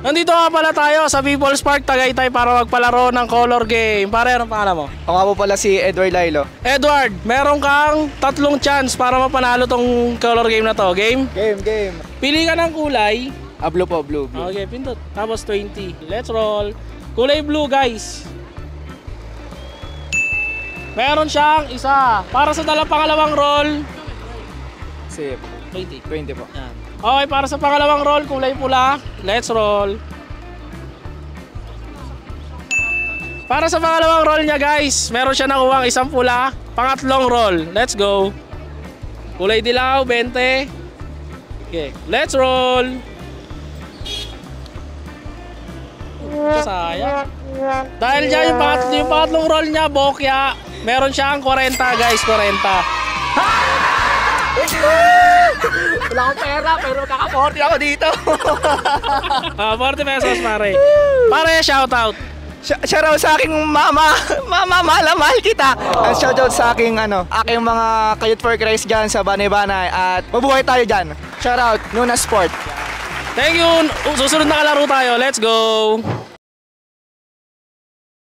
Nandito nga pala tayo sa People's Park, Tagaytay para magpalaro ng color game. Pare, anong pangalan mo? Ako nga po pala si Edward Lailo. Edward, meron kang 3 chance para mapanalo tong color game na to. Game? Game. Pili ka ng kulay. Blue po, blue. Okay, pindot. Tapos 20. Let's roll. Kulay blue, guys. Meron siyang isa. Para sa pangalawang roll. Sip. 20 po. Yan. Okay, para sa pangalawang roll, kulay pula. Let's roll. Para sa pangalawang roll niya, guys, meron siya nakuha isang pula. Pangatlong roll. Let's go. Kulay dilaw, 20. Okay, let's roll. Sayang. Dahil dyan yung pangatlong roll niya, bokya, meron siyang 40, guys, 40. Wala akong pera, pero kaka-40 ako dito. 40 pesos, pare. Pare, shoutout. Shoutout sa aking mama, mahal kita. Shoutout sa aking aking mga Kayut for Christ dyan sa Banay-Banay. At mabuhay tayo dyan. Shoutout, Nuna Sport. Thank you. Susunod na kalaro tayo. Let's go.